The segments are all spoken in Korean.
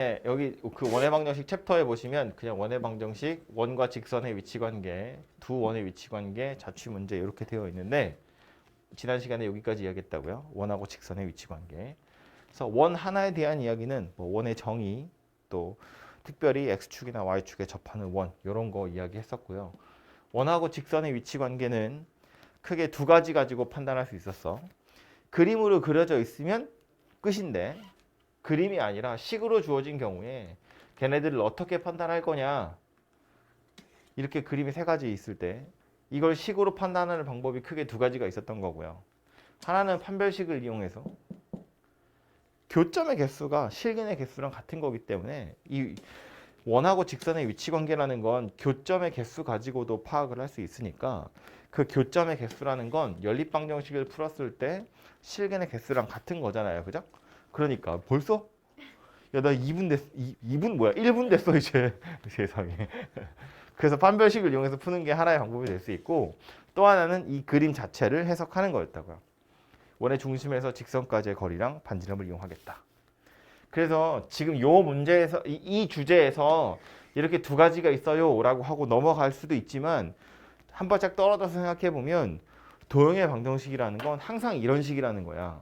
네, 여기 그 원의 방정식 챕터에 보시면 그냥 원의 방정식, 원과 직선의 위치 관계, 두 원의 위치 관계, 자취 문제 이렇게 되어 있는데 지난 시간에 여기까지 이야기했다고요. 원하고 직선의 위치 관계. 그래서 원 하나에 대한 이야기는 뭐 원의 정의, 또 특별히 x축이나 y축에 접하는 원 이런 거 이야기했었고요. 원하고 직선의 위치 관계는 크게 두 가지 가지고 판단할 수 있었어. 그림으로 그려져 있으면 끝인데 그림이 아니라 식으로 주어진 경우에 걔네들을 어떻게 판단할 거냐 이렇게 그림이 세 가지 있을 때 이걸 식으로 판단하는 방법이 크게 두 가지가 있었던 거고요. 하나는 판별식을 이용해서 교점의 개수가 실근의 개수랑 같은 거기 때문에 이 원하고 직선의 위치 관계라는 건 교점의 개수 가지고도 파악을 할 수 있으니까 그 교점의 개수라는 건 연립방정식을 풀었을 때 실근의 개수랑 같은 거잖아요. 그죠? 그러니까 벌써 야, 나 2분 됐, 2분 뭐야? 1분 됐어, 이제. 세상에. 그래서 판별식을 이용해서 푸는 게 하나의 방법이 될 수 있고, 또 하나는 이 그림 자체를 해석하는 거였다고요. 원의 중심에서 직선까지의 거리랑 반지름을 이용하겠다. 그래서 지금 요 문제에서, 이 주제에서 이렇게 두 가지가 있어요 라고 하고 넘어갈 수도 있지만, 한 발짝 떨어져서 생각해 보면, 도형의 방정식이라는 건 항상 이런 식이라는 거야.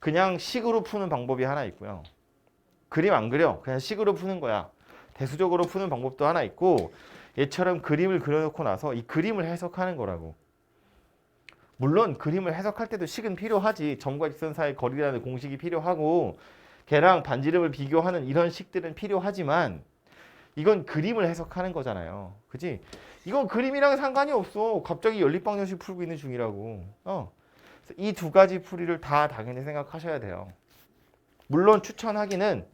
그냥 식으로 푸는 방법이 하나 있고요. 그림 안 그려. 그냥 식으로 푸는 거야. 대수적으로 푸는 방법도 하나 있고 얘처럼 그림을 그려놓고 나서 이 그림을 해석하는 거라고. 물론 그림을 해석할 때도 식은 필요하지. 점과 직선 사이의 거리라는 공식이 필요하고 걔랑 반지름을 비교하는 이런 식들은 필요하지만 이건 그림을 해석하는 거잖아요. 그지? 이건 그림이랑 상관이 없어. 갑자기 연립방정식 풀고 있는 중이라고. 이 두 가지 풀이를 다 당연히 생각하셔야 돼요. 물론 추천하기는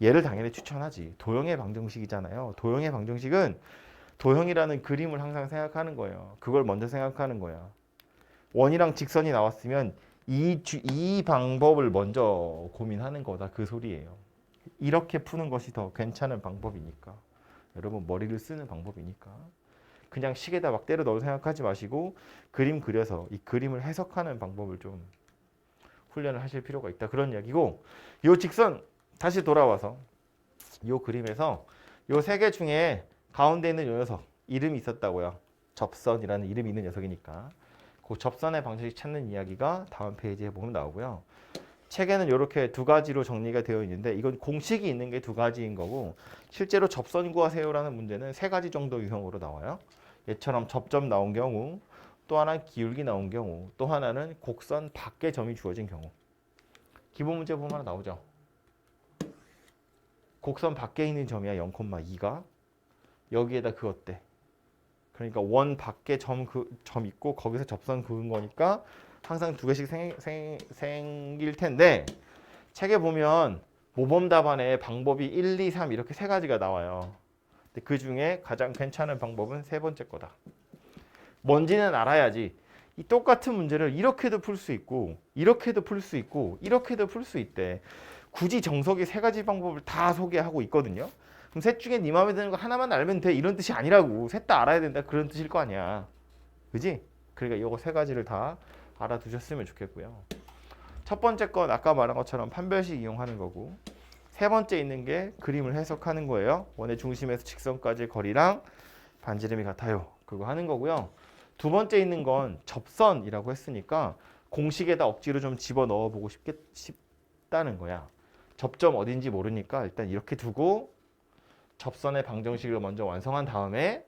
얘를 당연히 추천하지. 도형의 방정식이잖아요. 도형의 방정식은 도형이라는 그림을 항상 생각하는 거예요. 그걸 먼저 생각하는 거야. 원이랑 직선이 나왔으면 이 방법을 먼저 고민하는 거다. 그 소리예요. 이렇게 푸는 것이 더 괜찮은 방법이니까. 여러분 머리를 쓰는 방법이니까. 그냥 식에다 막 때려 넣어 생각하지 마시고 그림 그려서 이 그림을 해석하는 방법을 좀 훈련을 하실 필요가 있다. 그런 이야기고 이 직선 다시 돌아와서 이 그림에서 이 세 개 중에 가운데 있는 이 녀석 이름이 있었다고요. 접선이라는 이름이 있는 녀석이니까 그 접선의 방정식 찾는 이야기가 다음 페이지에 보면 나오고요. 책에는 이렇게 두 가지로 정리가 되어 있는데 이건 공식이 있는 게 두 가지인 거고 실제로 접선 구하세요라는 문제는 세 가지 정도 유형으로 나와요. 얘처럼 접점 나온 경우 또 하나는 기울기 나온 경우 또 하나는 곡선 밖에 점이 주어진 경우 기본 문제 보면 하나 나오죠. 곡선 밖에 있는 점이야 0,2가 여기에다 그었대. 그러니까 원 밖에 점 있고 거기서 접선 그은 거니까 항상 두 개씩 생길 텐데 책에 보면 모범 답안에 방법이 1, 2, 3 이렇게 세 가지가 나와요. 근데 그 중에 가장 괜찮은 방법은 세 번째 거다. 뭔지는 알아야지. 이 똑같은 문제를 이렇게도 풀 수 있고 이렇게도 풀 수 있고 이렇게도 풀 수 있대. 굳이 정석이 세 가지 방법을 다 소개하고 있거든요. 그럼 셋 중에 네 마음에 드는 거 하나만 알면 돼 이런 뜻이 아니라고. 셋 다 알아야 된다 그런 뜻일 거 아니야. 그지? 그러니까 이거 세 가지를 다 알아두셨으면 좋겠고요. 첫 번째 건 아까 말한 것처럼 판별식 이용하는 거고 세 번째 있는 게 그림을 해석하는 거예요. 원의 중심에서 직선까지의 거리랑 반지름이 같아요. 그거 하는 거고요. 두 번째 있는 건 접선이라고 했으니까 공식에다 억지로 좀 집어넣어 보고 싶다는 거야. 접점 어딘지 모르니까 일단 이렇게 두고 접선의 방정식을 먼저 완성한 다음에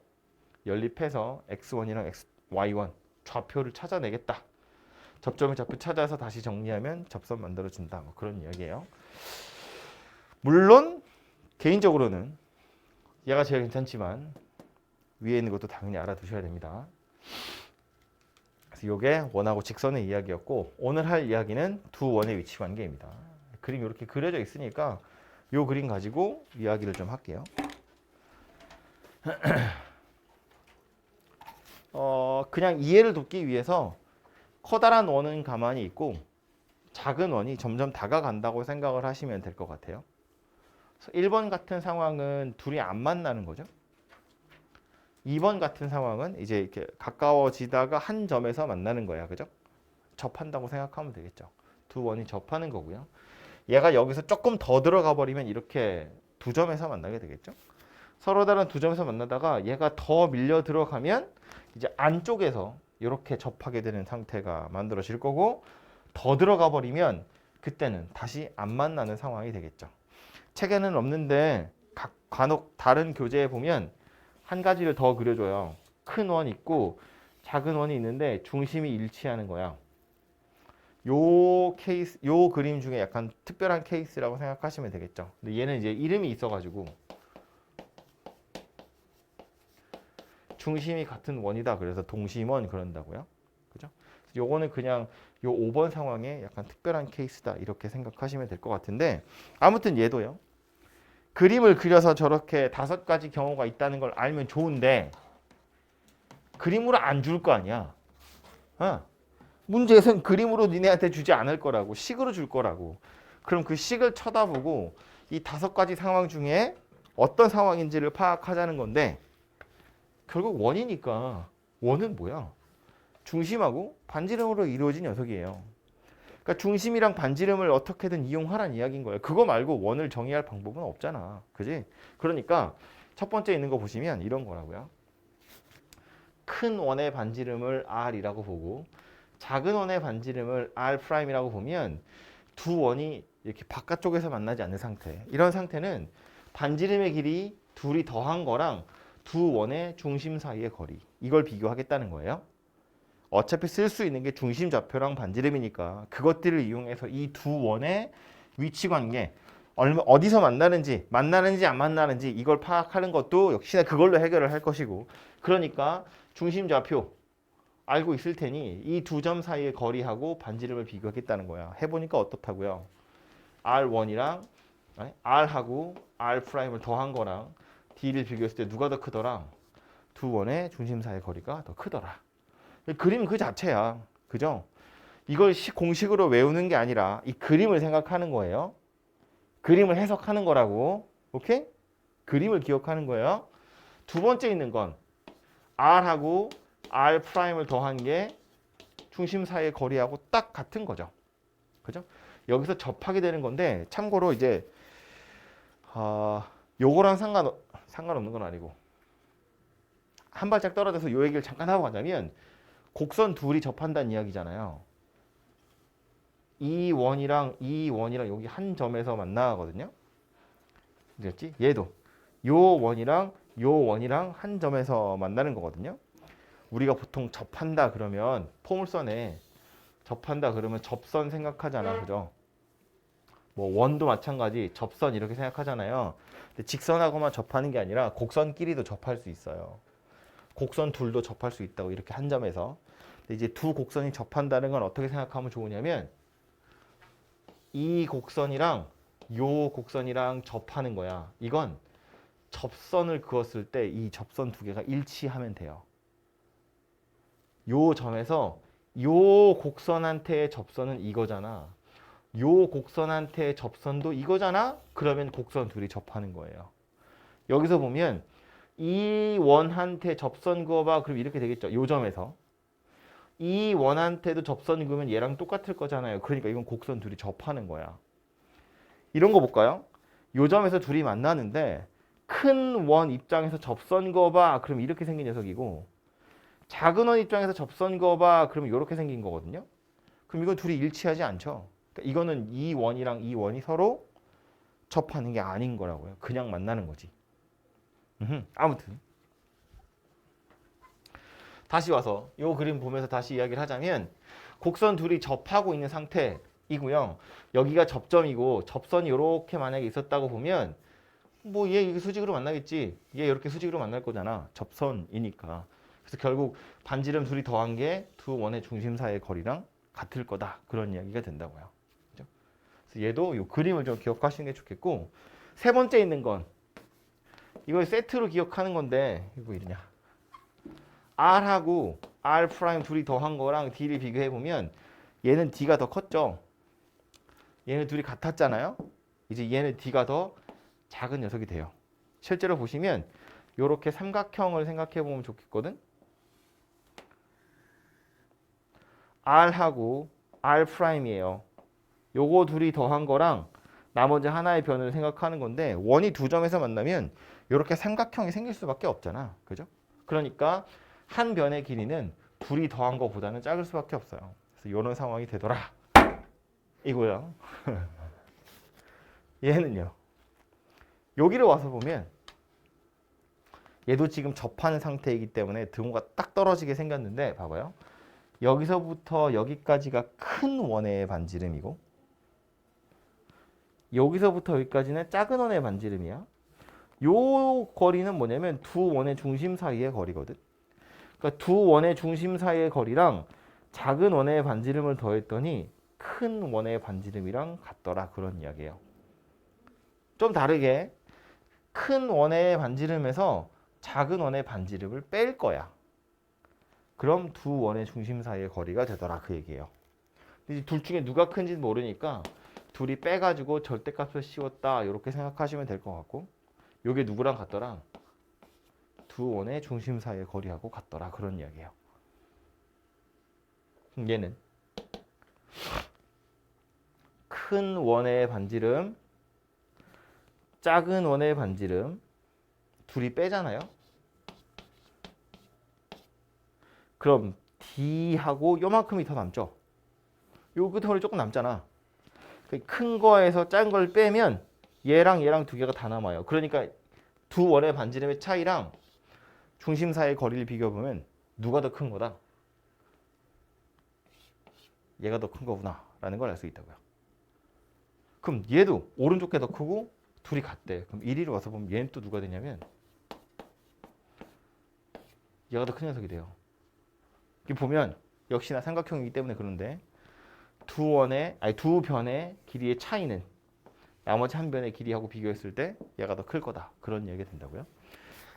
연립해서 x1이랑 y1 좌표를 찾아내겠다. 접점을 좌표 찾아서 다시 정리하면 접선 만들어준다. 뭐 그런 이야기예요. 물론 개인적으로는 얘가 제일 괜찮지만 위에 있는 것도 당연히 알아두셔야 됩니다. 그래서 이게 원하고 직선의 이야기였고 오늘 할 이야기는 두 원의 위치 관계입니다. 그림이 이렇게 그려져 있으니까 이 그림 가지고 이야기를 좀 할게요. 그냥 이해를 돕기 위해서 커다란 원은 가만히 있고 작은 원이 점점 다가간다고 생각을 하시면 될 것 같아요. 1번 같은 상황은 둘이 안 만나는 거죠. 2번 같은 상황은 이제 이렇게 가까워지다가 한 점에서 만나는 거야. 그죠? 접한다고 생각하면 되겠죠. 두 원이 접하는 거고요. 얘가 여기서 조금 더 들어가 버리면 이렇게 두 점에서 만나게 되겠죠. 서로 다른 두 점에서 만나다가 얘가 더 밀려 들어가면 이제 안쪽에서 이렇게 접하게 되는 상태가 만들어질 거고, 더 들어가 버리면 그때는 다시 안 만나는 상황이 되겠죠. 책에는 없는데 간혹 다른 교재에 보면 한 가지를 더 그려줘요. 큰 원 있고 작은 원이 있는데 중심이 일치하는 거야. 요 케이스, 요 그림 중에 약간 특별한 케이스라고 생각하시면 되겠죠. 근데 얘는 이제 이름이 있어가지고 중심이 같은 원이다. 그래서 동심원 그런다고요. 그죠? 요거는 그냥 요 5번 상황에 약간 특별한 케이스다. 이렇게 생각하시면 될 것 같은데, 아무튼 얘도요. 그림을 그려서 저렇게 5가지 경우가 있다는 걸 알면 좋은데 그림으로 안 줄 거 아니야. 문제에서는 그림으로 니네한테 주지 않을 거라고, 식으로 줄 거라고. 그럼 그 식을 쳐다보고 이 5가지 상황 중에 어떤 상황인지를 파악하자는 건데, 결국 원이니까 원은 뭐야? 중심하고 반지름으로 이루어진 녀석이에요. 그러니까 중심이랑 반지름을 어떻게든 이용하라는 이야기인 거예요. 그거 말고 원을 정의할 방법은 없잖아. 그지? 그러니까 첫 번째 있는 거 보시면 이런 거라고요. 큰 원의 반지름을 R이라고 보고 작은 원의 반지름을 R'이라고 보면 두 원이 이렇게 바깥쪽에서 만나지 않는 상태. 이런 상태는 반지름의 길이 둘이 더한 거랑 두 원의 중심 사이의 거리. 이걸 비교하겠다는 거예요. 어차피 쓸 수 있는 게 중심 좌표랑 반지름이니까 그것들을 이용해서 이 두 원의 위치 관계, 어디서 만나는지 안 만나는지 이걸 파악하는 것도 역시나 그걸로 해결을 할 것이고, 그러니까 중심 좌표 알고 있을 테니 이 두 점 사이의 거리하고 반지름을 비교하겠다는 거야. 해보니까 어떻다고요? R1이랑 R하고 R'을 더한 거랑 D를 비교했을 때 누가 더 크더라? 두 원의 중심 사이의 거리가 더 크더라. 그림 그 자체야. 그죠? 이걸 공식으로 외우는 게 아니라 이 그림을 생각하는 거예요. 그림을 해석하는 거라고. 오케이? 그림을 기억하는 거예요. 두 번째 있는 건 R하고 R'을 더한 게 중심 사이의 거리하고 딱 같은 거죠. 그죠? 여기서 접하게 되는 건데, 참고로 이제 요거랑 상관없는 건 아니고 한 발짝 떨어져서 요 얘기를 잠깐 하고 가자면, 곡선 둘이 접한다는 이야기잖아요. 이 원이랑 여기 한 점에서 만나거든요. 그랬지? 얘도 요 원이랑 한 점에서 만나는 거거든요. 우리가 보통 접한다 그러면 포물선에 접한다 그러면 접선 생각하잖아. 그죠? 뭐 원도 마찬가지 접선 이렇게 생각하잖아요. 근데 직선하고만 접하는 게 아니라 곡선끼리도 접할 수 있어요. 곡선 둘도 접할 수 있다고, 이렇게 한 점에서. 근데 이제 두 곡선이 접한다는 건 어떻게 생각하면 좋으냐면, 이 곡선이랑 요 곡선이랑 접하는 거야. 이건 접선을 그었을 때 이 접선 두 개가 일치하면 돼요. 요 점에서 요 곡선한테의 접선은 이거잖아. 요 곡선한테의 접선도 이거잖아. 그러면 곡선 둘이 접하는 거예요. 여기서 보면 이 원한테 접선 그어봐. 그럼 이렇게 되겠죠. 요 점에서. 이 원한테도 접선 그으면 얘랑 똑같을 거잖아요. 그러니까 이건 곡선 둘이 접하는 거야. 이런 거 볼까요? 요 점에서 둘이 만나는데 큰 원 입장에서 접선 그어봐. 그럼 이렇게 생긴 녀석이고, 작은 원 입장에서 접선 그어봐. 그러면 이렇게 생긴 거거든요. 그럼 이건 둘이 일치하지 않죠. 그러니까 이거는 이 원이랑 이 원이 서로 접하는 게 아닌 거라고요. 그냥 만나는 거지. 아무튼 다시 와서 이 그림 보면서 다시 이야기를 하자면, 곡선 둘이 접하고 있는 상태이고요. 여기가 접점이고 접선이 이렇게 만약에 있었다고 보면 뭐 얘 수직으로 만나겠지. 얘 이렇게 수직으로 만날 거잖아. 접선이니까. 그래서 결국 반지름 둘이 더한 게 두 원의 중심 사이의 거리랑 같을 거다. 그런 이야기가 된다고요. 그죠? 그래서 얘도 이 그림을 좀 기억하시는 게 좋겠고, 세 번째 있는 건 이걸 세트로 기억하는 건데, 이거 이러냐? R하고 R' 둘이 더한 거랑 D를 비교해 보면 얘는 D가 더 컸죠. 얘는 둘이 같았잖아요. 이제 얘는 D가 더 작은 녀석이 돼요. 실제로 보시면 이렇게 삼각형을 생각해 보면 좋겠거든. R하고 R'이에요. 요거 둘이 더한 거랑 나머지 하나의 변을 생각하는 건데 원이 두 점에서 만나면 이렇게 삼각형이 생길 수밖에 없잖아. 그죠? 그러니까 한 변의 길이는 둘이 더한 것보다는 작을 수밖에 없어요. 그래서 이런 상황이 되더라. 이거요. 얘는요. 여기를 와서 보면 얘도 지금 접하는 상태이기 때문에 등호가 딱 떨어지게 생겼는데 봐봐요. 여기서부터 여기까지가 큰 원의 반지름이고 여기서부터 여기까지는 작은 원의 반지름이야. 요 거리는 뭐냐면 두 원의 중심 사이의 거리거든. 그러니까 두 원의 중심 사이의 거리랑 작은 원의 반지름을 더했더니 큰 원의 반지름이랑 같더라. 그런 이야기예요. 좀 다르게 큰 원의 반지름에서 작은 원의 반지름을 뺄 거야. 그럼 두 원의 중심 사이의 거리가 되더라. 그 얘기예요. 둘 중에 누가 큰지 모르니까 둘이 빼가지고 절대값을 씌웠다. 이렇게 생각하시면 될 것 같고 이게 누구랑 같더라? 두 원의 중심 사이의 거리하고 같더라. 그런 이야기예요. 얘는 큰 원의 반지름, 작은 원의 반지름 둘이 빼잖아요. 그럼 D하고 요만큼이 더 남죠. 요 끝머리 조금 남잖아. 큰 거에서 작은 걸 빼면 얘랑 얘랑 두 개가 다 남아요. 그러니까 두 원의 반지름의 차이랑 중심 사이의 거리를 비교해보면 누가 더 큰 거다? 얘가 더 큰 거구나 라는 걸 알 수 있다고요. 그럼 얘도 오른쪽 게 더 크고 둘이 같대. 그럼 1위로 와서 보면 얘는 또 누가 되냐면 얘가 더 큰 녀석이 돼요. 이렇게 보면 역시나 삼각형이기 때문에 그런데 두 변의 길이의 차이는 나머지 한 변의 길이하고 비교했을 때 얘가 더 클 거다. 그런 얘기가 된다고요.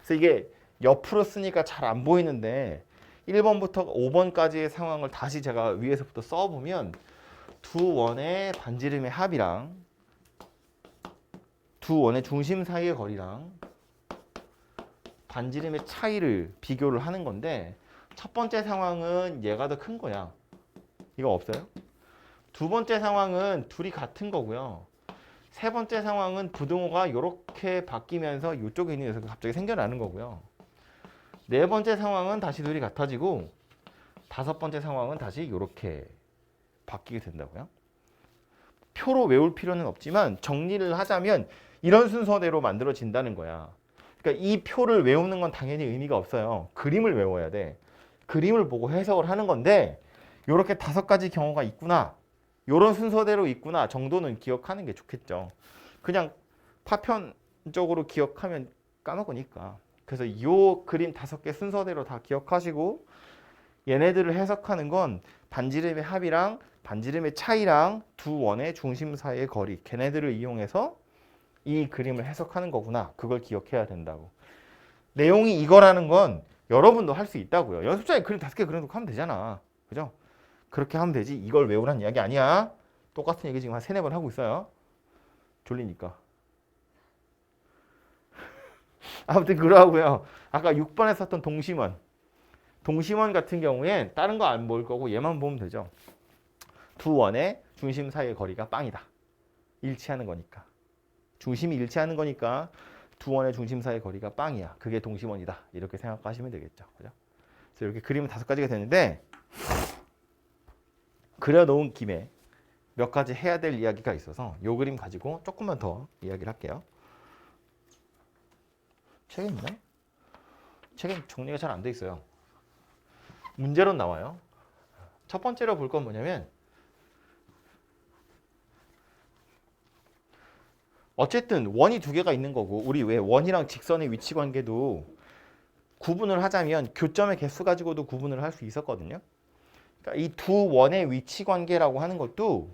그래서 이게 옆으로 쓰니까 잘 안 보이는데 1번부터 5번까지의 상황을 다시 제가 위에서부터 써보면 두 원의 반지름의 합이랑 두 원의 중심 사이의 거리랑 반지름의 차이를 비교를 하는 건데 첫 번째 상황은 얘가 더 큰 거야. 이거 없어요? 두 번째 상황은 둘이 같은 거고요. 세 번째 상황은 부등호가 이렇게 바뀌면서 이쪽에 있는 녀석이 갑자기 생겨나는 거고요. 네 번째 상황은 다시 둘이 같아지고 다섯 번째 상황은 다시 이렇게 바뀌게 된다고요. 표로 외울 필요는 없지만 정리를 하자면 이런 순서대로 만들어진다는 거야. 그러니까 이 표를 외우는 건 당연히 의미가 없어요. 그림을 외워야 돼. 그림을 보고 해석을 하는 건데 이렇게 5가지 경우가 있구나. 이런 순서대로 있구나 정도는 기억하는 게 좋겠죠. 그냥 파편적으로 기억하면 까먹으니까. 그래서 이 그림 5개 순서대로 다 기억하시고 얘네들을 해석하는 건 반지름의 합이랑 반지름의 차이랑 두 원의 중심 사이의 거리 걔네들을 이용해서 이 그림을 해석하는 거구나. 그걸 기억해야 된다고. 내용이 이거라는 건 여러분도 할 수 있다고요. 연습장에 그림 5개 그려놓고 하면 되잖아. 그죠? 그렇게 하면 되지. 이걸 외우라는 이야기 아니야. 똑같은 얘기 지금 한 3-4번 하고 있어요. 졸리니까. 아무튼 그러고요. 아까 6번에 썼던 동심원. 동심원 같은 경우엔 다른 거 안 볼 거고 얘만 보면 되죠. 두 원의 중심 사이의 거리가 빵이다. 일치하는 거니까. 중심이 일치하는 거니까 두 원의 중심 사이의 거리가 빵이야. 그게 동심원이다. 이렇게 생각하시면 되겠죠. 그죠? 그래서 이렇게 그림은 5가지가 되는데 그려놓은 김에 몇 가지 해야 될 이야기가 있어서 이 그림 가지고 조금만 더 이야기를 할게요. 책에 있나? 책에 정리가 잘 안 돼 있어요. 문제로 나와요. 첫 번째로 볼 건 뭐냐면 어쨌든 원이 2개가 있는 거고 우리 왜 원이랑 직선의 위치 관계도 구분을 하자면 교점의 개수 가지고도 구분을 할 수 있었거든요. 그러니까 이 두 원의 위치 관계라고 하는 것도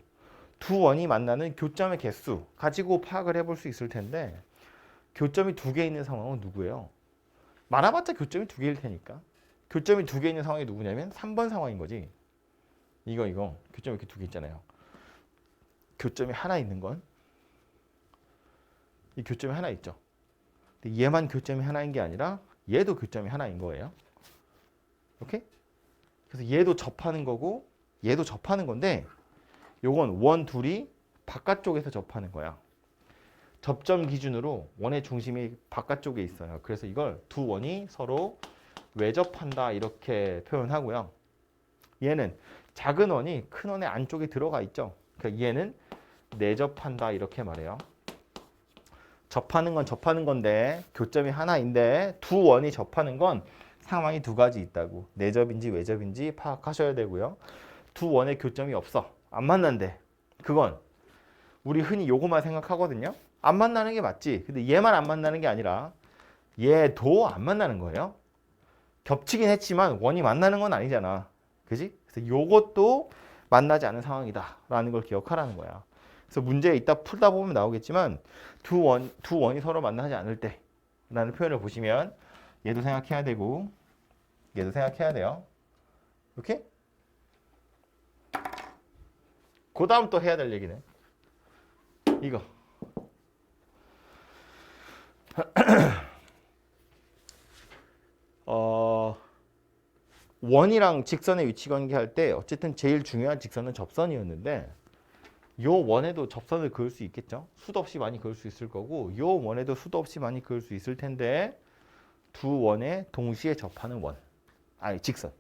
두 원이 만나는 교점의 개수 가지고 파악을 해볼 수 있을 텐데 교점이 2개 있는 상황은 누구예요? 많아봤자 교점이 2개일 테니까. 교점이 2개 있는 상황이 누구냐면 3번 상황인 거지. 이거 교점이 이렇게 2개 있잖아요. 교점이 하나 있는 건 이 교점이 하나 있죠. 근데 얘만 교점이 하나인 게 아니라 얘도 교점이 하나인 거예요. 오케이? 그래서 얘도 접하는 거고 얘도 접하는 건데 요건 원 둘이 바깥쪽에서 접하는 거야. 접점 기준으로 원의 중심이 바깥쪽에 있어요. 그래서 이걸 두 원이 서로 외접한다 이렇게 표현하고요. 얘는 작은 원이 큰 원의 안쪽에 들어가 있죠. 그러니까 얘는 내접한다 이렇게 말해요. 접하는 건 접하는 건데 교점이 하나인데 두 원이 접하는 건 상황이 두 가지 있다고. 내접인지 외접인지 파악하셔야 되고요. 두 원의 교점이 없어. 안 만난대. 그건 우리 흔히 요거만 생각하거든요. 안 만나는 게 맞지. 근데 얘만 안 만나는 게 아니라 얘도 안 만나는 거예요. 겹치긴 했지만 원이 만나는 건 아니잖아. 그지? 그래서 요것도 만나지 않은 상황이다 라는 걸 기억하라는 거야. 그래서 문제에 이따 풀다 보면 나오겠지만 두 원이 서로 만나지 않을 때 라는 표현을 보시면 얘도 생각해야 되고 얘도 생각해야 돼요. 이렇게? 그 다음 또 해야 될 얘기네. 이거. 원이랑 직선의 위치 관계할 때 어쨌든 제일 중요한 직선은 접선이었는데 요 원에도 접선을 그을 수 있겠죠. 수도 없이 많이 그을 수 있을 거고 요 원에도 수도 없이 많이 그을 수 있을 텐데 두 원에 동시에 접하는 원. 아니 직선.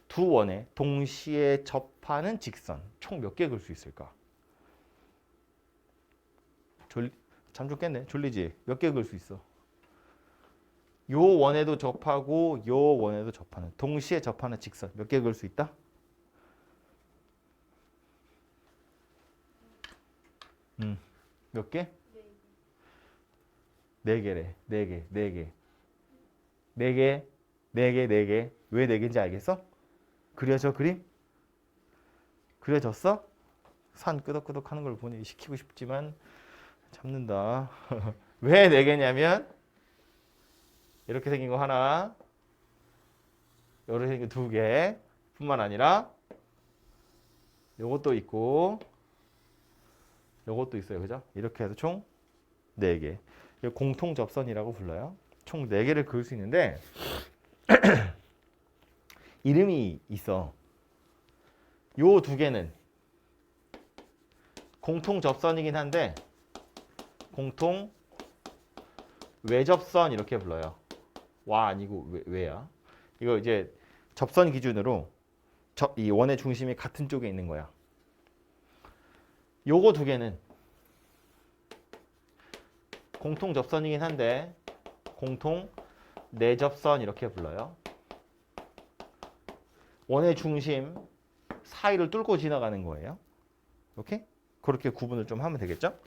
두 원에 동시에 접하는 직선. 총 몇 개 그을 수 있을까? 참 좋겠네. 졸리지? 몇 개 그을 수 있어? 요 원에도 접하고 요 원에도 접하는 동시에 접하는 직선 몇 개 그을 수 있다? 몇 개? 네 개래. 네 개. 네 개. 네 개. 네 개. 네 개. 왜 네 개인지 알겠어? 그려져 그림? 그려졌어? 산 끄덕끄덕 하는 걸 보니 시키고 싶지만 참는다. 왜 네 개냐면 이렇게 생긴 거 하나, 이렇게 생긴 거 두 개 뿐만 아니라 요것도 있고 요것도 있어요. 그죠? 이렇게 해서 총 4개. 공통 접선이라고 불러요. 총 4개를 그을 수 있는데 이름이 있어. 요 두 개는 공통 접선이긴 한데 공통 외접선 이렇게 불러요. 와 아니고 왜야? 이거 이제 접선 기준으로 이 원의 중심이 같은 쪽에 있는 거야. 요거 두 개는 공통 접선이긴 한데 공통 내접선 이렇게 불러요. 원의 중심 사이를 뚫고 지나가는 거예요. 오케이? 그렇게 구분을 좀 하면 되겠죠?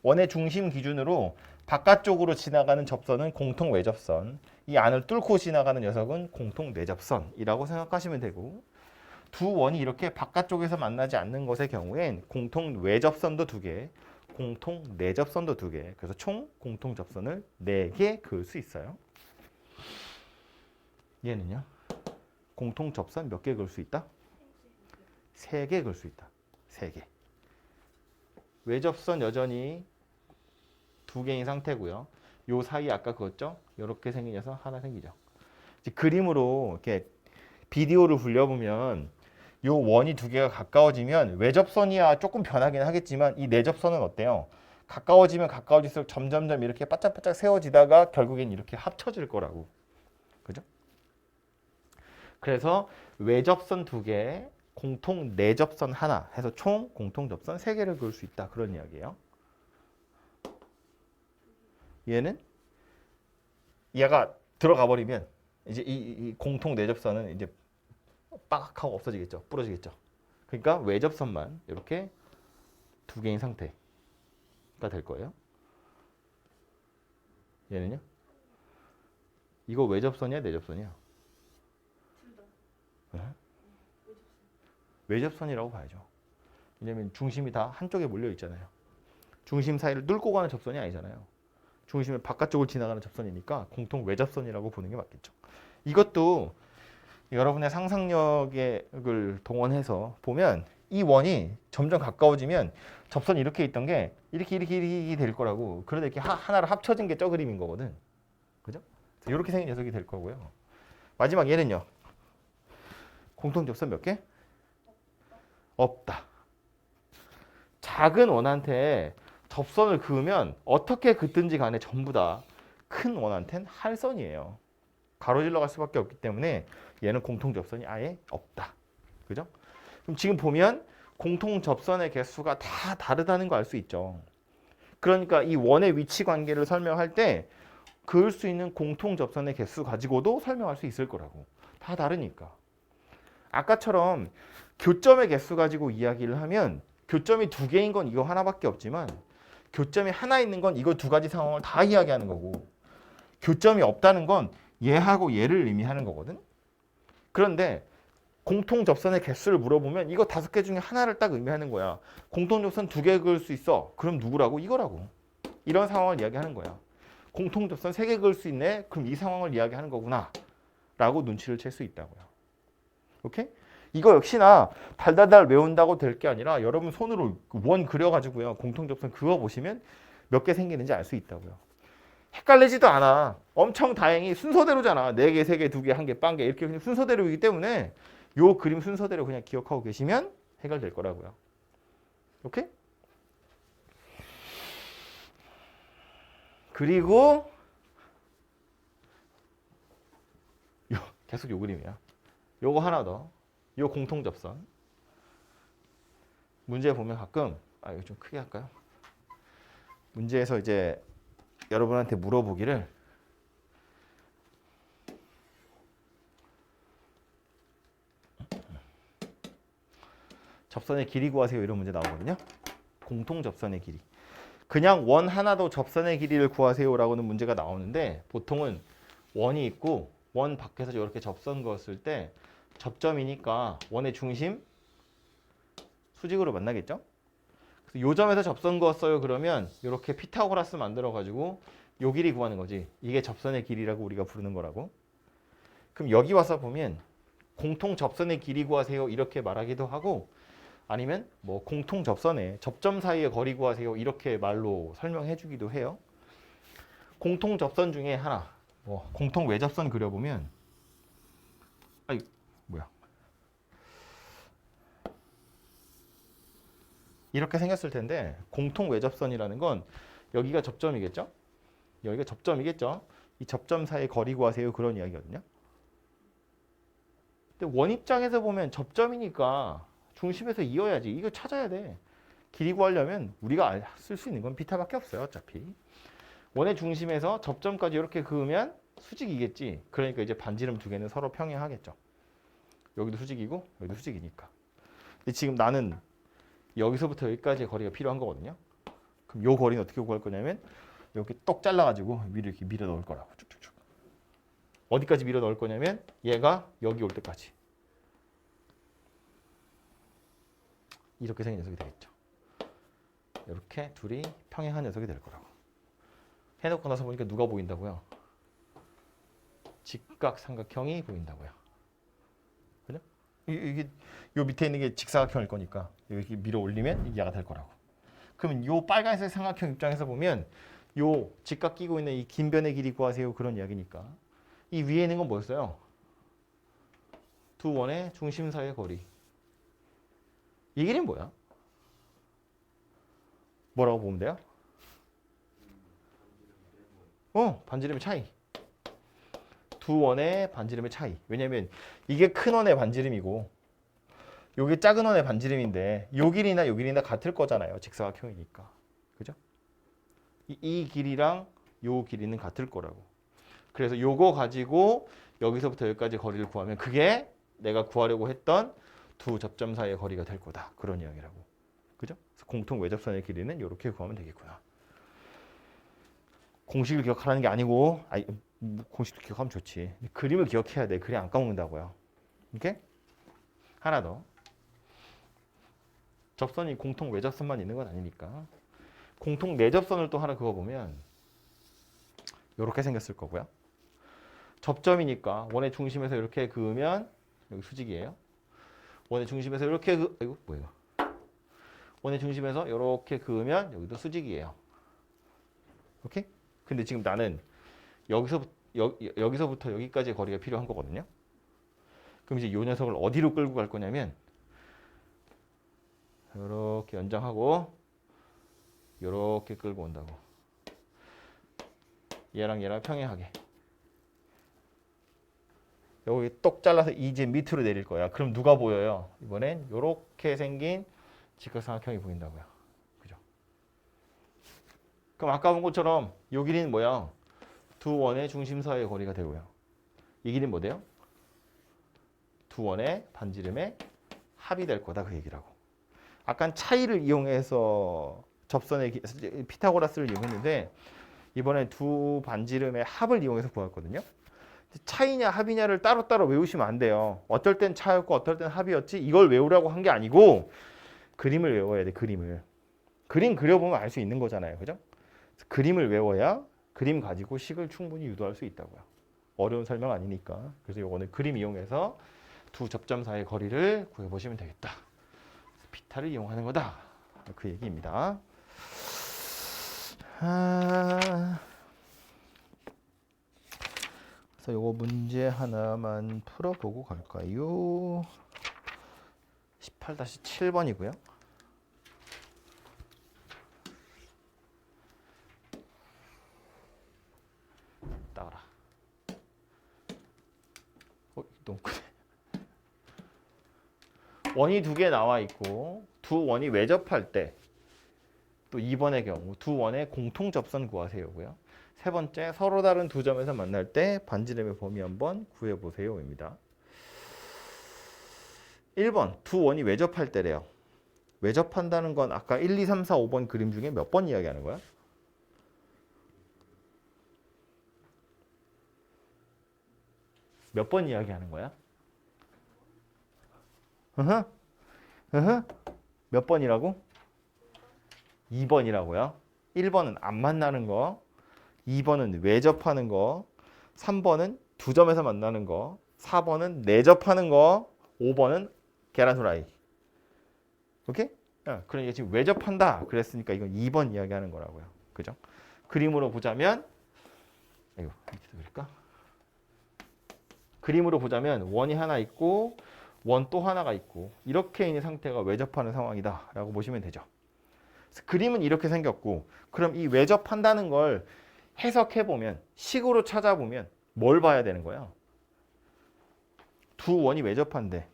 원의 중심 기준으로 바깥쪽으로 지나가는 접선은 공통 외접선, 이 안을 뚫고 지나가는 녀석은 공통 내접선이라고 생각하시면 되고 두 원이 이렇게 바깥쪽에서 만나지 않는 것의 경우엔 공통 외접선도 2개, 공통 내접선도 2개, 그래서 총 공통 접선을 4개 그을 수 있어요. 얘는요? 공통 접선 몇 개 그을 수 있다? 3개 그을 수 있다. 3개. 외접선 여전히 2개인 상태고요. 요 사이 아까 그었죠? 이렇게 생긴 녀석 하나 생기죠. 이제 그림으로 이렇게 비디오를 굴려보면 요 원이 2개가 가까워지면 외접선이야 조금 변하긴 하겠지만 이 내접선은 어때요? 가까워지면 가까워질수록 점점점 이렇게 바짝바짝 세워지다가 결국엔 이렇게 합쳐질 거라고. 그죠? 그래서 외접선 2개, 공통 내접선 하나 해서 총 공통 접선 3개를 그을 수 있다. 그런 이야기예요. 얘는 얘가 들어가 버리면 이제 이 공통 내접선은 이제 빡 하고 없어지겠죠. 부러지겠죠. 그러니까 외접선만 이렇게 2개인 상태가 될 거예요. 얘는요? 이거 외접선이야, 내접선이야? 네? 외접선이라고 봐야죠. 왜냐면 중심이 다 한쪽에 몰려 있잖아요. 중심 사이를 뚫고 가는 접선이 아니잖아요. 중심의 바깥쪽을 지나가는 접선이니까 공통 외접선이라고 보는 게 맞겠죠. 이것도 여러분의 상상력을 동원해서 보면 이 원이 점점 가까워지면 접선이 이렇게 있던 게 이렇게 될 거라고. 그러다 이렇게 하나로 합쳐진 게 저 그림인 거거든. 그죠? 이렇게 생긴 녀석이 될 거고요. 마지막 얘는요. 공통 접선 몇 개? 없다. 작은 원한테 접선을 그으면 어떻게 긋든지 간에 전부 다 큰 원한테는 할선이에요. 가로질러 갈 수밖에 없기 때문에 얘는 공통 접선이 아예 없다. 그죠? 그럼 지금 보면 공통 접선의 개수가 다 다르다는 거 알 수 있죠. 그러니까 이 원의 위치 관계를 설명할 때 그을 수 있는 공통 접선의 개수 가지고도 설명할 수 있을 거라고. 다 다르니까. 아까처럼 교점의 개수 가지고 이야기를 하면 교점이 두 개인 건 이거 하나밖에 없지만 교점이 하나 있는 건 이거 두 가지 상황을 다 이야기하는 거고 교점이 없다는 건 얘하고 얘를 의미하는 거거든. 그런데 공통 접선의 개수를 물어보면 이거 5개 중에 하나를 딱 의미하는 거야. 공통 접선 2개 그을 수 있어. 그럼 누구라고? 이거라고. 이런 상황을 이야기하는 거야. 공통 접선 3개 그을 수 있네. 그럼 이 상황을 이야기하는 거구나. 라고 눈치를 챌 수 있다고요. 오케이? 이거 역시나 달달달 외운다고 될 게 아니라 여러분 손으로 원 그려가지고요. 공통 접선 그어보시면 몇 개 생기는지 알 수 있다고요. 헷갈리지도 않아. 엄청 다행히 순서대로잖아. 4개, 3개, 2개, 1개, 빵개 이렇게 그냥 순서대로이기 때문에 요 그림 순서대로 그냥 기억하고 계시면 해결될 거라고요. 오케이? 그리고 계속 요 그림이야. 요거 하나 더. 요 공통 접선. 문제 보면 가끔 이거 좀 크게 할까요? 문제에서 이제 여러분한테 물어보기를 접선의 길이 구하세요 이런 문제 나오거든요. 공통 접선의 길이. 그냥 원 하나도 접선의 길이를 구하세요라고는 문제가 나오는데 보통은 원이 있고 원 밖에서 이렇게 접선 그었을 때 접점이니까 원의 중심 수직으로 만나겠죠? 그래서 요 점에서 접선 그었어요 그러면 이렇게 피타고라스 만들어 가지고 요 길이 구하는 거지. 이게 접선의 길이라고 우리가 부르는 거라고. 그럼 여기 와서 보면 공통 접선의 길이 구하세요 이렇게 말하기도 하고 아니면 뭐 공통 접선의 접점 사이의 거리 구하세요 이렇게 말로 설명해 주기도 해요. 공통 접선 중에 하나 뭐 공통 외접선 그려보면 뭐야 이렇게 생겼을 텐데 공통 외접선이라는 건 여기가 접점이겠죠? 여기가 접점이겠죠? 이 접점 사이의 거리 구하세요 그런 이야기거든요. 근데 원 입장에서 보면 접점이니까 중심에서 이어야지. 이거 찾아야 돼. 길이 구하려면 우리가 쓸 수 있는 건 비타밖에 없어요. 어차피. 원의 중심에서 접점까지 이렇게 그으면 수직이겠지. 그러니까 이제 반지름 2개는 서로 평행하겠죠. 여기도 수직이고 여기도 수직이니까. 근데 지금 나는 여기서부터 여기까지의 거리가 필요한 거거든요. 그럼 요 거리는 어떻게 구할 거냐면 이렇게 똑 잘라가지고 위로 이렇게 밀어 넣을 거라고. 쭉쭉쭉. 어디까지 밀어 넣을 거냐면 얘가 여기 올 때까지. 이렇게 생긴 녀석이 되겠죠. 이렇게 둘이 평행한 녀석이 될 거라고. 해놓고 나서 보니까 누가 보인다고요? 직각삼각형이 보인다고요. 그죠? 이게 요 밑에 있는 게 직사각형일 거니까 여기 밀어 올리면 이게 야가 될 거라고. 그러면 요 빨간색 삼각형 입장에서 보면 요 직각 끼고 있는 이 긴 변의 길이 구하세요 그런 이야기니까 이 위에 있는 건 뭐였어요? 두 원의 중심 사이의 거리. 이 길이는 뭐야? 뭐라고 보면 돼요? 반지름의 차이. 두 원의 반지름의 차이. 왜냐면 이게 큰 원의 반지름이고 요게 작은 원의 반지름인데 요 길이나 요 길이나 같을 거잖아요. 직사각형이니까. 그죠? 이 길이랑 요 길이는 같을 거라고. 그래서 요거 가지고 여기서부터 여기까지 거리를 구하면 그게 내가 구하려고 했던 두 접점 사이의 거리가 될 거다. 그런 이야기라고. 그죠? 그래서 공통 외접선의 길이는 이렇게 구하면 되겠구나. 공식을 기억하라는 게 아니고 공식도 기억하면 좋지. 그림을 기억해야 돼. 그림 안 까먹는다고요. 이렇게 하나 더. 접선이 공통 외접선만 있는 건 아니니까. 공통 내접선을 또 하나 그어보면 이렇게 생겼을 거고요. 접점이니까 원의 중심에서 이렇게 그으면 여기 수직이에요. 원의 중심에서 이렇게 아이고 뭐예요? 원의 중심에서 이렇게 그으면 여기도 수직이에요. 오케이? 근데 지금 나는 여기서부터 여기까지의 거리가 필요한 거거든요. 그럼 이제 이 녀석을 어디로 끌고 갈 거냐면 이렇게 연장하고 요렇게 끌고 온다고. 얘랑 얘랑 평행하게. 여기 똑 잘라서 이제 밑으로 내릴 거야. 그럼 누가 보여요? 이번엔 요렇게 생긴 직각삼각형이 보인다고요. 그죠? 그럼 아까 본 것처럼 요 길이는 뭐야? 두 원의 중심 사이의 거리가 되고요. 이 길이는 뭐 돼요? 두 원의 반지름의 합이 될 거다 그 얘기라고. 아까 차이를 이용해서 접선의 피타고라스를 이용했는데 이번엔 두 반지름의 합을 이용해서 구했거든요. 차이냐 합이냐를 따로따로 외우시면 안 돼요. 어떨 땐 차였고 어떨 땐 합이었지 이걸 외우라고 한 게 아니고 그림을 외워야 돼. 그림을. 그림 그려보면 알 수 있는 거잖아요. 그죠? 그림을 외워야 그림 가지고 식을 충분히 유도할 수 있다고요. 어려운 설명 아니니까. 그래서 이거는 그림 이용해서 두 접점 사이의 거리를 구해보시면 되겠다. 피타를 이용하는 거다. 그 얘기입니다. 그래서 요거 문제 하나만 풀어보고 갈까요? 18-7번이고요. 따라. 너무 크네. 원이 두 개 나와 있고 두 원이 외접할 때 또 2번의 경우 두 원의 공통 접선 구하세요고요. 세 번째 서로 다른 두 점에서 만날 때 반지름의 범위 한번 구해보세요입니다. 1번 두 원이 외접할 때래요. 외접한다는 건 아까 1, 2, 3, 4, 5번 그림 중에 몇 번 이야기하는 거야? 몇 번 이야기하는 거야? 몇 번이라고? 2번이라고요. 1번은 안 만나는 거, 2번은 외접하는 거, 3번은 두 점에서 만나는 거, 4번은 내접하는 거, 5번은 계란 후라이. 오케이? 그러니까 지금 외접한다 그랬으니까 이건 2번 이야기하는 거라고요. 그죠? 그림으로 보자면 이거 밑에도 그릴까? 그림으로 보자면 원이 하나 있고 원 또 하나가 있고 이렇게 있는 상태가 외접하는 상황이다 라고 보시면 되죠. 그림은 이렇게 생겼고 그럼 이 외접한다는 걸 해석해보면 식으로 찾아보면 뭘 봐야 되는 거야? 두 원이 외접한데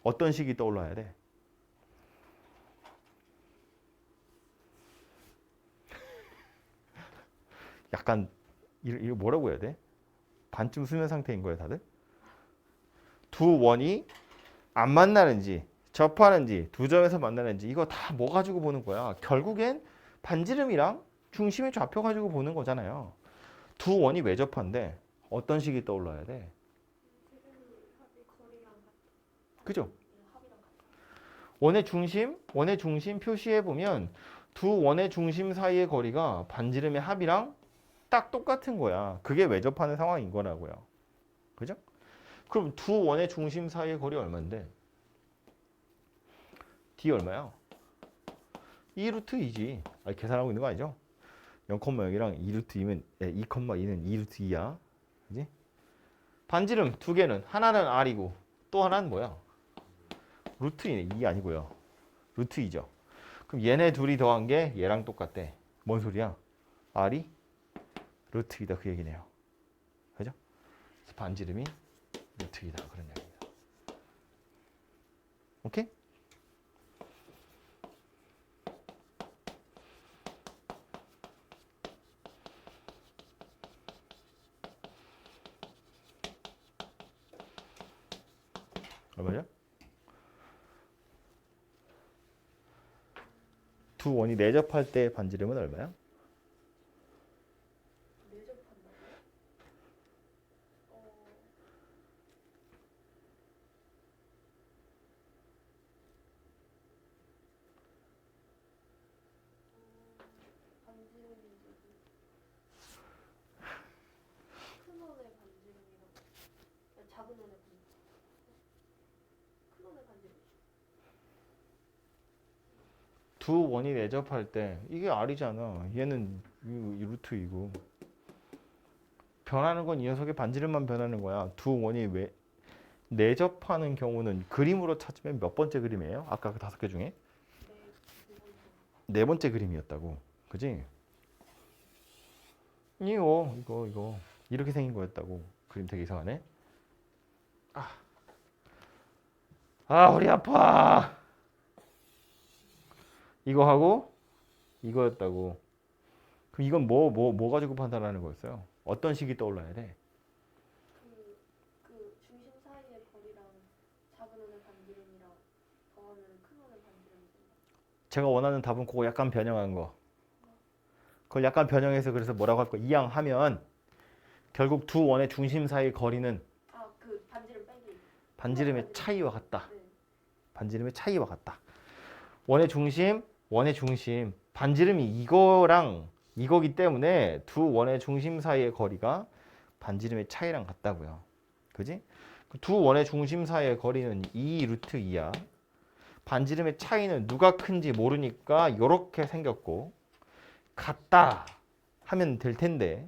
어떤 식이 떠올라야 돼? 약간 이거 뭐라고 해야 돼? 반쯤 수면 상태인 거예요 다들? 두 원이 안 만나는지 접하는지 두 점에서 만나는지 이거 다 뭐 가지고 보는 거야? 결국엔 반지름이랑 중심의 좌표 가지고 보는 거잖아요. 두 원이 왜 접한데 어떤 식이 떠올라야 돼? 그죠? 원의 중심 표시해 보면 두 원의 중심 사이의 거리가 반지름의 합이랑 딱 똑같은 거야. 그게 외접하는 상황인 거라고요. 그죠? 그럼 두 원의 중심 사이의 거리 얼마인데? D 얼마야? 2 루트 2지. 계산하고 있는 거 아니죠? 0,0이랑 2 루트 2면 2,2는 2 루트 2야. 그지? 반지름 두 개는 하나는 R이고 또 하나는 뭐야? 루트 2네. 2 아니고요. 루트 2죠. 그럼 얘네 둘이 더한 게 얘랑 똑같대. 뭔 소리야? R이 루트 2다 그 얘기네요. 그죠? 그래서 반지름이 루트 2다 그런 얘기입니다. 오케이? 얼마죠? 두 원이 내접할 때 반지름은 얼마야? 두 원이 내접할 때 이게 R이잖아. 얘는 이 루트 2고 변하는 건 이 녀석의 반지름만 변하는 거야. 두 원이 내접하는 경우는 그림으로 찾으면 몇 번째 그림이에요? 아까 그 5개 중에? 네 번째 그림이었다고. 그지? 이거 이렇게 생긴 거였다고. 그림 되게 이상하네. 허리 아파. 이거 하고 이거였다고. 그럼 이건 뭐 가지고 판단하는 거였어요? 어떤 식이 떠올라야 돼? 그 중심 사이의 거리랑 작은 원의 반지름이랑 더하면 큰 원의 반지름이 된다. 제가 원하는 답은 그거 약간 변형한 거. 그걸 약간 변형해서 그래서 뭐라고 할 거? 이항하면 결국 두 원의 중심 사이의 거리는 그 반지름 빼기. 반지름의 차이와 같다. 네. 반지름의 차이와 같다. 원의 중심, 반지름이 이거랑 이거기 때문에 두 원의 중심 사이의 거리가 반지름의 차이랑 같다고요. 그지? 두 원의 중심 사이의 거리는 2 루트 2야. 반지름의 차이는 누가 큰지 모르니까 이렇게 생겼고 같다 하면 될 텐데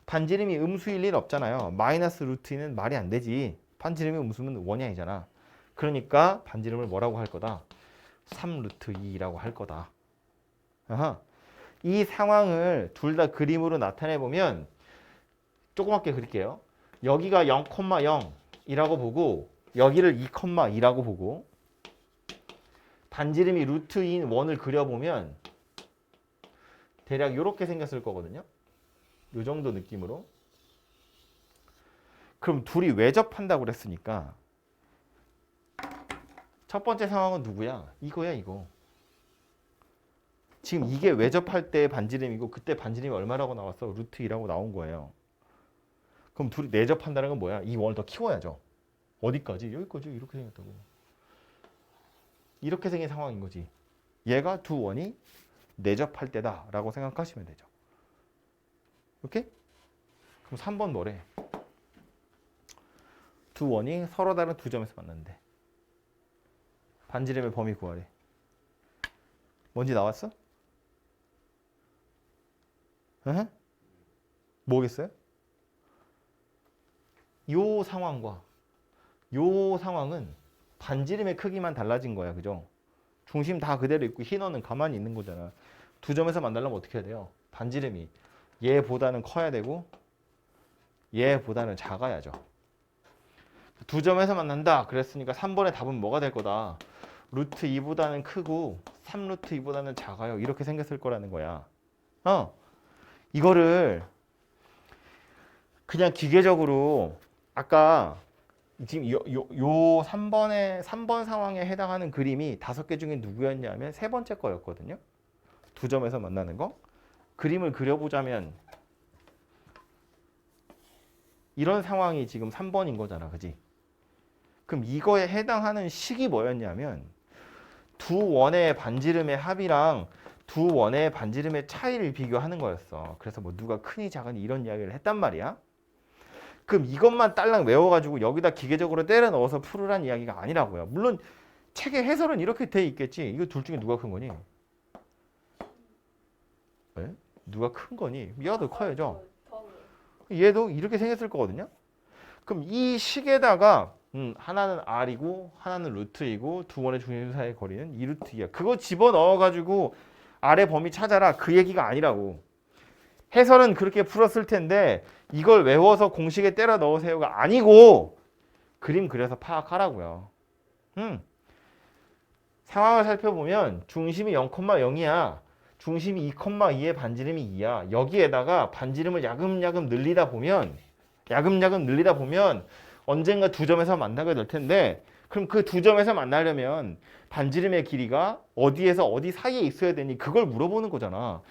반지름이 음수일 일 없잖아요. 마이너스 루트 2는 말이 안 되지. 반지름이 음수면 원양이잖아. 그러니까 반지름을 뭐라고 할 거다? 3 루트 2라고 할 거다. 아하. 이 상황을 둘 다 그림으로 나타내 보면 조그맣게 그릴게요. 여기가 0,0이라고 보고 여기를 2,2라고 보고 반지름이 루트 2인 원을 그려보면 대략 이렇게 생겼을 거거든요. 이 정도 느낌으로. 그럼 둘이 왜 접한다고 그랬으니까 첫 번째 상황은 누구야? 이거야 이거. 지금 이게 외접할 때 반지름이고 그때 반지름이 얼마라고 나왔어? 루트 2라고 나온 거예요. 그럼 둘이 내접한다는 건 뭐야? 이 원을 더 키워야죠. 어디까지? 여기까지 이렇게 생겼다고. 이렇게 생긴 상황인 거지. 얘가 두 원이 내접할 때다라고 생각하시면 되죠. 오케이? 그럼 3번 뭐래? 두 원이 서로 다른 두 점에서 만났는데 반지름의 범위 구하래. 뭔지 나왔어? 뭐겠어요? 요 상황과 요 상황은 반지름의 크기만 달라진 거야. 그죠? 중심 다 그대로 있고 흰원은 가만히 있는 거잖아. 두 점에서 만나려면 어떻게 해야 돼요? 반지름이 얘보다는 커야 되고 얘보다는 작아야죠. 두 점에서 만난다 그랬으니까 3번의 답은 뭐가 될 거다? 루트 2보다는 크고 3 루트 2보다는 작아요. 이렇게 생겼을 거라는 거야. 이거를 그냥 기계적으로 아까 지금 요 3번 상황에 해당하는 그림이 5개 중에 누구였냐면 세 번째 거였거든요. 두 점에서 만나는 거. 그림을 그려보자면 이런 상황이 지금 3번인 거잖아. 그지? 그럼 이거에 해당하는 식이 뭐였냐면 두 원의 반지름의 합이랑 두 원의 반지름의 차이를 비교하는 거였어. 그래서 뭐 누가 크니 작으니 이런 이야기를 했단 말이야. 그럼 이것만 딸랑 외워가지고 여기다 기계적으로 때려 넣어서 풀으란 이야기가 아니라고요. 물론 책의 해설은 이렇게 돼 있겠지. 이거 둘 중에 누가 큰 거니? 네? 누가 큰 거니? 얘가 더 커야죠. 얘도 이렇게 생겼을 거거든요. 그럼 이 식에다가 하나는 R이고 하나는 루트이고 두 원의 중심 사이의 거리는 2 루트 2야. 그거 집어넣어가지고 R의 범위 찾아라. 그 얘기가 아니라고. 해설은 그렇게 풀었을 텐데 이걸 외워서 공식에 때려 넣으세요가 아니고 그림 그려서 파악하라고요. 상황을 살펴보면 중심이 0,0이야. 중심이 2,2의 반지름이 2야. 여기에다가 반지름을 야금야금 늘리다 보면 언젠가 두 점에서 만나게 될 텐데 그럼 그 두 점에서 만나려면 반지름의 길이가 어디에서 어디 사이에 있어야 되니 그걸 물어보는 거잖아.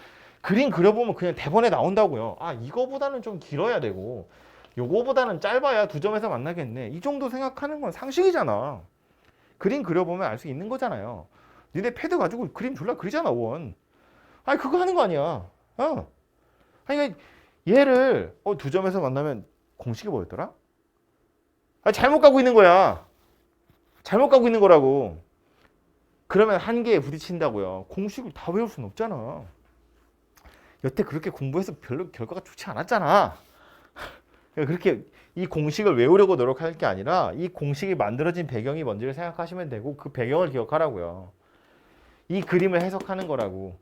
그림 그려보면 그냥 대본에 나온다고요. 이거보다는 좀 길어야 되고 요거보다는 짧아야 두 점에서 만나겠네. 이 정도 생각하는 건 상식이잖아. 그림 그려보면 알 수 있는 거잖아요. 니네 패드 가지고 그림 졸라 그리잖아 원. 그거 하는 거 아니야. 그러니까 얘를 두 점에서 만나면 공식이 뭐였더라? 잘못 가고 있는 거야. 잘못 가고 있는 거라고. 그러면 한계에 부딪힌다고요. 공식을 다 외울 수는 없잖아. 여태 그렇게 공부해서 별로 결과가 좋지 않았잖아. 그렇게 이 공식을 외우려고 노력할 게 아니라 이 공식이 만들어진 배경이 뭔지를 생각하시면 되고 그 배경을 기억하라고요. 이 그림을 해석하는 거라고.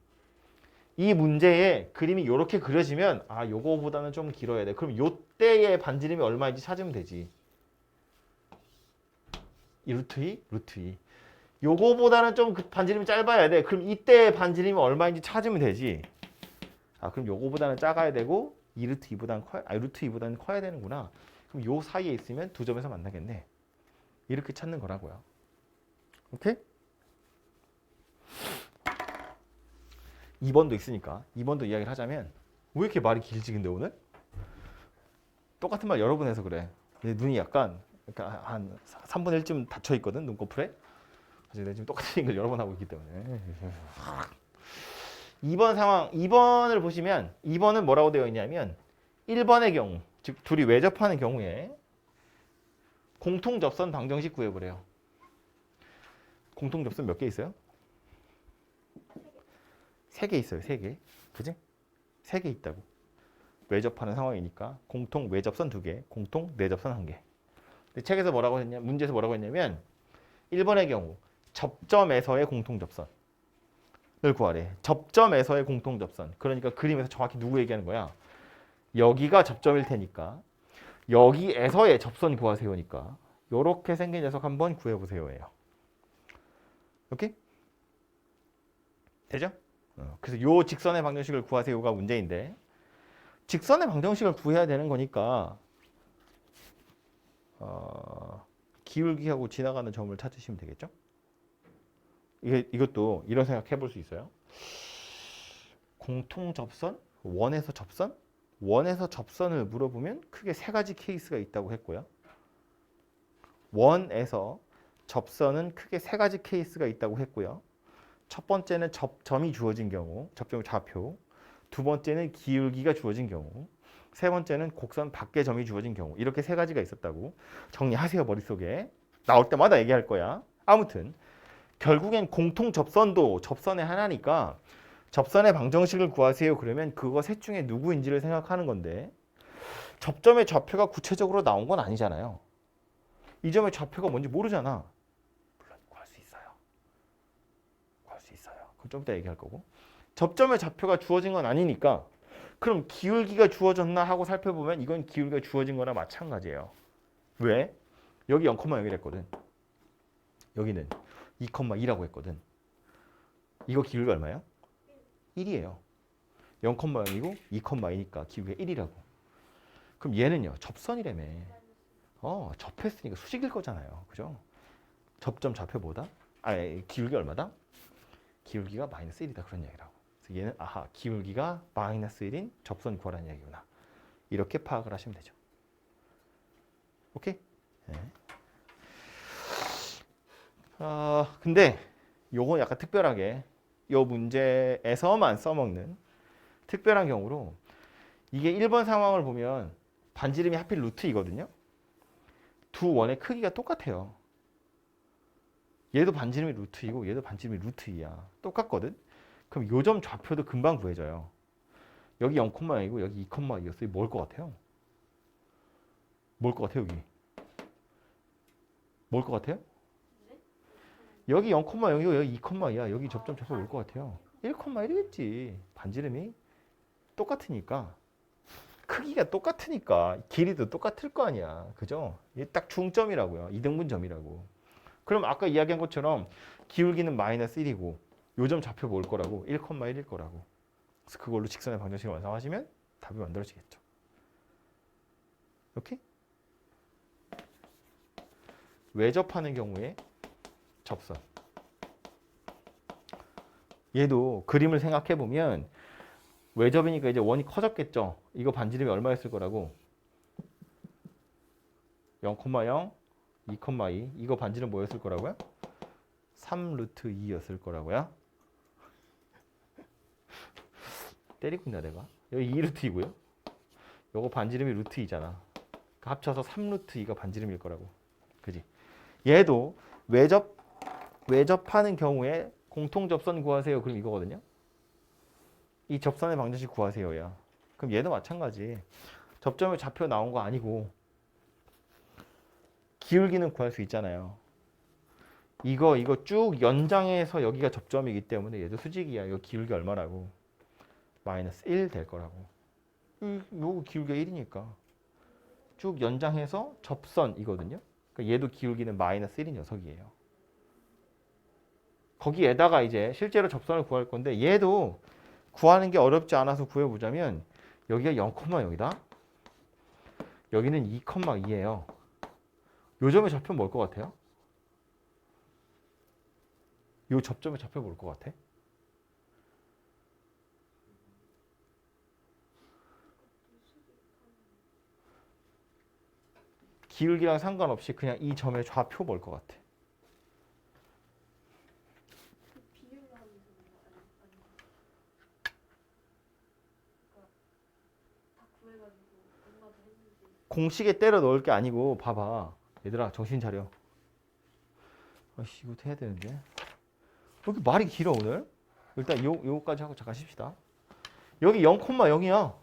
이 문제에 그림이 이렇게 그려지면 아 요거보다는 좀 길어야 돼. 그럼 요때의 반지름이 얼마인지 찾으면 되지. 이 루트 2, 루트 2. 요거보다는 좀 그 반지름이 짧아야 돼. 그럼 이때의 반지름이 얼마인지 찾으면 되지. 아 그럼 요거보다는 작아야 되고 이 루트 2보다는 루트 2보다는 커야 되는구나. 그럼 요 사이에 있으면 두 점에서 만나겠네. 이렇게 찾는 거라고요. 오케이? 2번도 있으니까 2번도 이야기를 하자면 왜 이렇게 말이 길지 근데 오늘? 똑같은 말 여러 번 해서 그래. 내 눈이 약간 그러니까 한 3분의 1쯤 닫혀 있거든 눈꺼풀에. 그래서 내가 지금 똑같은 걸 여러 번 하고 있기 때문에. 2번 상황 2번을 보시면 2번은 뭐라고 되어 있냐면 1번의 경우 즉 둘이 외접하는 경우에 공통 접선 방정식 구해보래요. 공통 접선 몇 개 있어요? 3개 있어요. 3개. 그지? 3개 있다고. 외접하는 상황이니까 공통 외접선 2개, 공통 내접선 1개. 근데 책에서 뭐라고 했냐? 문제에서 뭐라고 했냐면 1번의 경우 접점에서의 공통 접선을 구하래. 접점에서의 공통 접선. 그러니까 그림에서 정확히 누구 얘기하는 거야? 여기가 접점일 테니까 여기에서의 접선 구하세요니까 요렇게 생긴 녀석 한번 구해보세요예요. 오케이? 되죠? 그래서 요 직선의 방정식을 구하세요가 문제인데 직선의 방정식을 구해야 되는 거니까 기울기하고 지나가는 점을 찾으시면 되겠죠? 이것도 이런 생각 해볼 수 있어요. 공통 접선? 원에서 접선? 원에서 접선을 물어보면 크게 3가지 케이스가 있다고 했고요. 원에서 접선은 크게 3가지 케이스가 있다고 했고요. 첫 번째는 접점이 주어진 경우, 접점 좌표. 두 번째는 기울기가 주어진 경우. 세 번째는 곡선 밖의 점이 주어진 경우. 이렇게 3가지가 있었다고 정리하세요. 머릿속에. 나올 때마다 얘기할 거야. 아무튼 결국엔 공통 접선도 접선의 하나니까 접선의 방정식을 구하세요. 그러면 그거 셋 중에 누구인지를 생각하는 건데 접점의 좌표가 구체적으로 나온 건 아니잖아요. 이 점의 좌표가 뭔지 모르잖아. 물론 구할 수 있어요. 구할 수 있어요. 그건 좀 이따 얘기할 거고. 접점의 좌표가 주어진 건 아니니까 그럼 기울기가 주어졌나 하고 살펴보면 이건 기울기가 주어진 거나 마찬가지예요. 왜? 여기 0,0을 했거든. 여기는 2,2라고 했거든. 이거 기울기 얼마야? 1이에요. 0,0이고 2,2니까 기울기가 1이라고. 그럼 얘는요. 접선이라며. 접했으니까 수직일 거잖아요. 그죠? 접점 좌표보다 기울기 얼마다? 기울기가 마이너스 1이다. 그런 얘기라고. 그래서 얘는 기울기가 마이너스 1인 접선 구하라는 얘기구나. 이렇게 파악을 하시면 되죠. 오케이? 네. 근데 요건 약간 특별하게 요 문제에서만 써먹는 특별한 경우로 이게 1번 상황을 보면 반지름이 하필 루트이거든요. 두 원의 크기가 똑같아요. 얘도 반지름이 루트이고 얘도 반지름이 루트2야. 똑같거든. 그럼 요 점 좌표도 금방 구해져요. 여기 0,2고 여기 2,2였어요. 뭘 것 같아요? 뭘 것 같아요 여기? 뭘 것 같아요? 여기 0,0이고 여기 2,2야. 여기 접점 좌표 뭘 것 같아요? 1,1이겠지. 반지름이 똑같으니까. 크기가 똑같으니까 길이도 똑같을 거 아니야. 그죠? 이게 딱 중점이라고요. 이등분점이라고. 그럼 아까 이야기한 것처럼 기울기는 마이너스 1이고 요점 좌표 볼 거라고 1,1일 거라고. 그래서 그걸로 직선의 방정식을 완성하시면 답이 만들어지겠죠. 오케이? 외접하는 경우에 접선. 얘도 그림을 생각해 보면 외접이니까 이제 원이 커졌겠죠. 이거 반지름이 얼마였을 거라고? 0,0, 2,2. 이거 반지름 뭐였을 거라고요? 3루트 2였을 거라고요. 때리고 있나 내가? 여기 2루트 2고요. 요거 반지름이 루트 2잖아. 합쳐서 3루트 2가 반지름일 거라고. 그지? 얘도 외접하는 경우에 공통 접선 구하세요. 그럼 이거거든요. 이 접선의 방정식 구하세요야. 그럼 얘도 마찬가지. 접점에 좌표 나온 거 아니고 기울기는 구할 수 있잖아요. 이거 쭉 연장해서 여기가 접점이기 때문에 얘도 수직이야. 이거 기울기 얼마라고. 마이너스 1 될 거라고. 요거 기울기가 1이니까 쭉 연장해서 접선이거든요. 그러니까 얘도 기울기는 마이너스 1인 녀석이에요. 거기에다가 이제 실제로 접선을 구할 건데 얘도 구하는 게 어렵지 않아서 구해보자면 여기가 0,0이다. 여기는 2,2예요. 요 점의 좌표 뭘 것 같아요? 요 접점의 좌표 뭘 것 같아? 기울기랑 상관없이 그냥 이 점의 좌표 뭘 것 같아? 그 비율로 하면 되는 거 아니? 그러니까 다 구해가지고 얼마 더 했는지. 공식에 때려 넣을 게 아니고 봐봐. 얘들아 정신 차려. 아씨 이거 해야 되는데. 왜 이렇게 말이 길어 오늘? 일단 요거까지 하고 잠깐 쉽시다. 여기 0,0이야.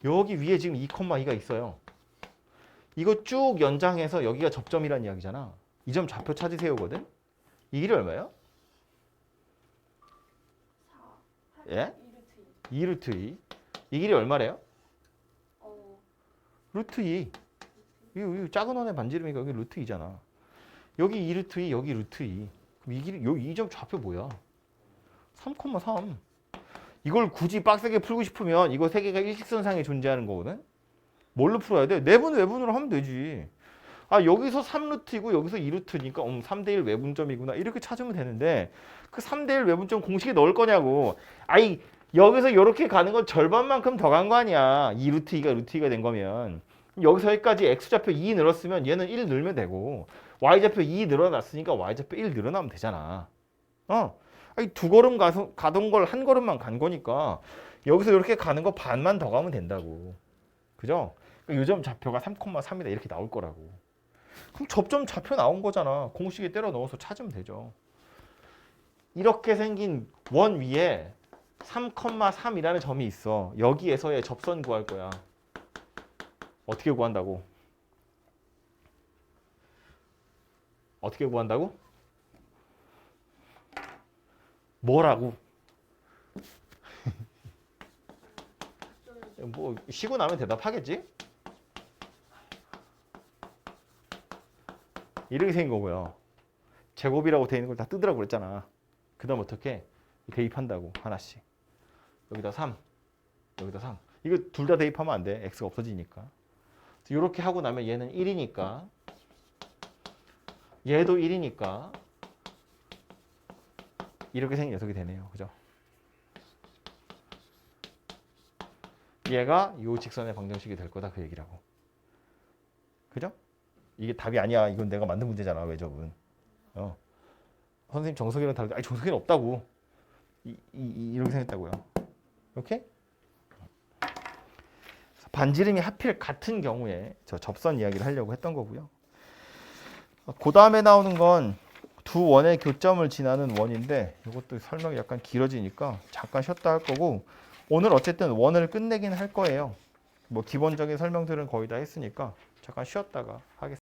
여기 위에 지금 2,2가 있어요. 이거 쭉 연장해서 여기가 접점이란 이야기잖아. 이 점 좌표 찾으세요거든. 이 길이 얼마예요? 4, 예? 2루트 2. 2루트 2. 이 길이 얼마래요? 루트 2. 이 작은 원의 반지름이니까 여기 루트 2잖아. 여기 2루트 2, 여기 루트 2. 그럼 이 길이 이 점 좌표 뭐야? 3,3. 이걸 굳이 빡세게 풀고 싶으면 이거 세 개가 일직선상에 존재하는 거거든. 뭘로 풀어야 돼? 내분 외분으로 하면 되지. 아 여기서 3루트이고 여기서 2루트니까 3대1 외분점이구나 이렇게 찾으면 되는데 그 3대1 외분점 공식에 넣을 거냐고. 아이 여기서 이렇게 가는 건 절반만큼 더 간 거 아니야. 2루트 2가 루트 2가 된 거면 여기서 여기까지 x좌표 2 늘었으면 얘는 1 늘면 되고 y좌표 2 늘어났으니까 y좌표 1 늘어나면 되잖아. 아니 두 걸음 가던 걸 한 걸음만 간 거니까 여기서 이렇게 가는 거 반만 더 가면 된다고. 그죠? 요점 좌표가 3,3이다 이렇게 나올 거라고. 그럼 접점 좌표 나온 거잖아. 공식에 때려 넣어서 찾으면 되죠. 이렇게 생긴 원 위에 3,3이라는 점이 있어. 여기에서의 접선 구할 거야. 어떻게 구한다고? 어떻게 구한다고? 뭐라고? 뭐 쉬고 나면 대답하겠지? 이렇게 생긴 거고요. 제곱이라고 돼 있는 걸 다 뜨더라고 그랬잖아. 그 다음 어떻게? 대입한다고 하나씩. 여기다 3, 여기다 3. 이거 둘 다 대입하면 안 돼. x가 없어지니까. 이렇게 하고 나면 얘는 1이니까 얘도 1이니까 이렇게 생긴 녀석이 되네요. 그죠? 얘가 이 직선의 방정식이 될 거다 그 얘기라고. 그죠? 이게 답이 아니야. 이건 내가 만든 문제잖아. 외접은. 선생님 정석이랑 다르다. 아니 정석이는 없다고. 이렇게 생겼다고요. 오케이? 반지름이 하필 같은 경우에 저 접선 이야기를 하려고 했던 거고요. 그 다음에 나오는 건 두 원의 교점을 지나는 원인데 이것도 설명이 약간 길어지니까 잠깐 쉬었다 할 거고 오늘 어쨌든 원을 끝내긴 할 거예요. 뭐 기본적인 설명들은 거의 다 했으니까 잠깐 쉬었다가 하겠습니다.